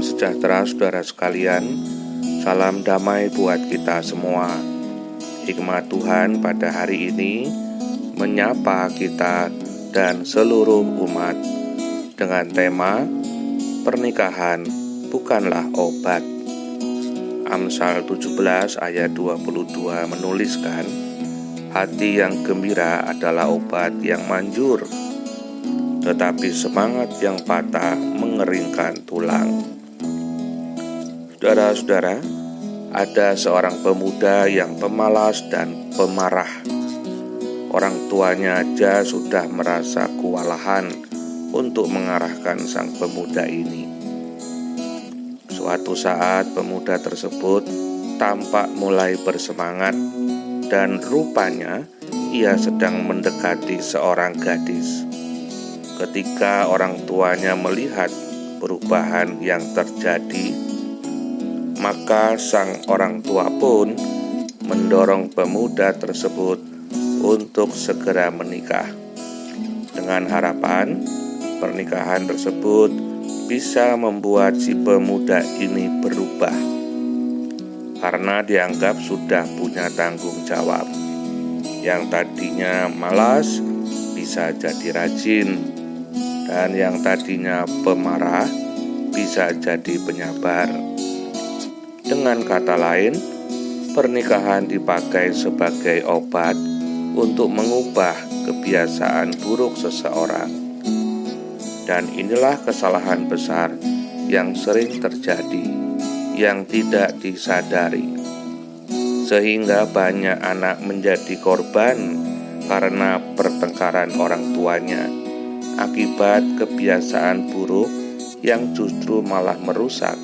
Salam sejahtera saudara sekalian, salam damai buat kita semua. Hikmat Tuhan pada hari ini menyapa kita dan seluruh umat dengan tema pernikahan bukanlah obat. Amsal 17 ayat 22 menuliskan, hati yang gembira adalah obat yang manjur, tetapi semangat yang patah mengeringkan tulang. Saudara-saudara, ada seorang pemuda yang pemalas dan pemarah. Orang tuanya aja sudah merasa kewalahan untuk mengarahkan sang pemuda ini. Suatu saat pemuda tersebut tampak mulai bersemangat dan rupanya ia sedang mendekati seorang gadis. Ketika orang tuanya melihat perubahan yang terjadi, maka sang orang tua pun mendorong pemuda tersebut untuk segera menikah, dengan harapan pernikahan tersebut bisa membuat si pemuda ini berubah, karena dianggap sudah punya tanggung jawab. Yang tadinya malas bisa jadi rajin, dan yang tadinya pemarah bisa jadi penyabar. Dengan kata lain, pernikahan dipakai sebagai obat untuk mengubah kebiasaan buruk seseorang. Dan inilah kesalahan besar yang sering terjadi, yang tidak disadari, sehingga banyak anak menjadi korban karena pertengkaran orang tuanya, akibat kebiasaan buruk yang justru malah merusak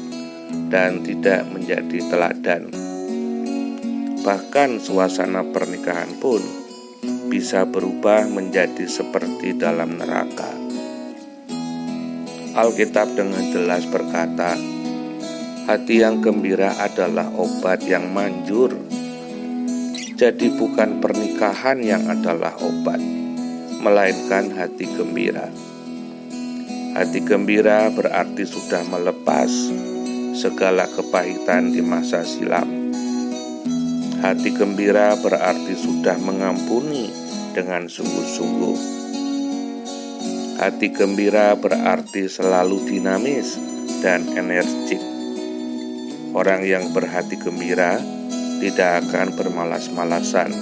dan tidak menjadi teladan. Bahkan suasana pernikahan pun bisa berubah menjadi seperti dalam neraka. Alkitab dengan jelas berkata, hati yang gembira adalah obat yang manjur. Jadi bukan pernikahan yang adalah obat, melainkan hati gembira. Hati gembira berarti sudah melepas segala kepahitan di masa silam. Hati gembira berarti sudah mengampuni dengan sungguh-sungguh. Hati gembira berarti selalu dinamis dan energik. Orang yang berhati gembira tidak akan bermalas-malasan.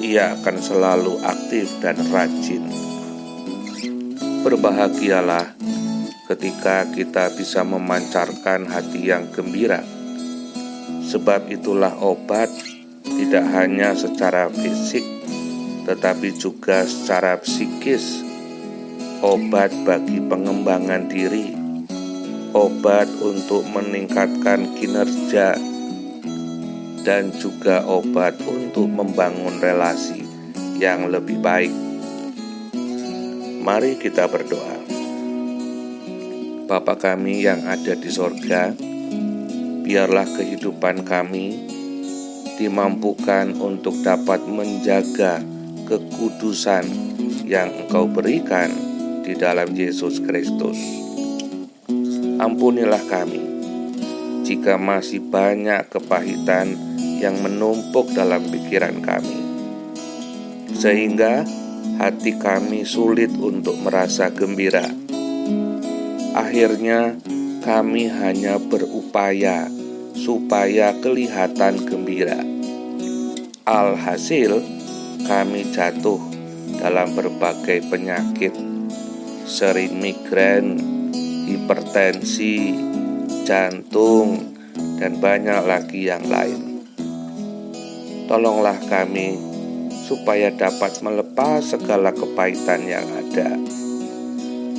Ia akan selalu aktif dan rajin. Berbahagialah ketika kita bisa memancarkan hati yang gembira, sebab itulah obat tidak hanya secara fisik, tetapi juga secara psikis. Obat bagi pengembangan diri, obat untuk meningkatkan kinerja, dan juga obat untuk membangun relasi yang lebih baik. Mari kita berdoa. Bapa kami yang ada di sorga, biarlah kehidupan kami dimampukan untuk dapat menjaga kekudusan yang Engkau berikan di dalam Yesus Kristus. Ampunilah kami jika masih banyak kepahitan yang menumpuk dalam pikiran kami, sehingga hati kami sulit untuk merasa gembira. Akhirnya kami hanya berupaya supaya kelihatan gembira. Alhasil kami jatuh dalam berbagai penyakit, sering migrain, hipertensi, jantung, dan banyak lagi yang lain. Tolonglah kami supaya dapat melepas segala kepahitan yang ada,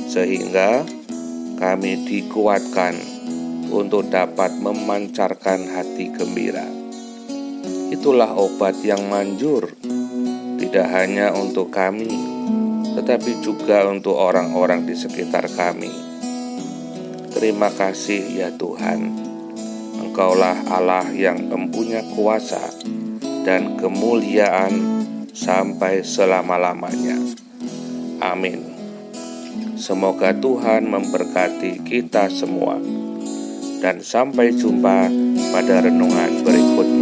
sehingga kami dikuatkan untuk dapat memancarkan hati gembira. Itulah obat yang manjur, tidak hanya untuk kami, tetapi juga untuk orang-orang di sekitar kami. Terima kasih ya Tuhan, Engkaulah Allah yang mempunyai kuasa dan kemuliaan sampai selama-lamanya. Amin. Semoga Tuhan memberkati kita semua. dan sampai jumpa pada renungan berikutnya.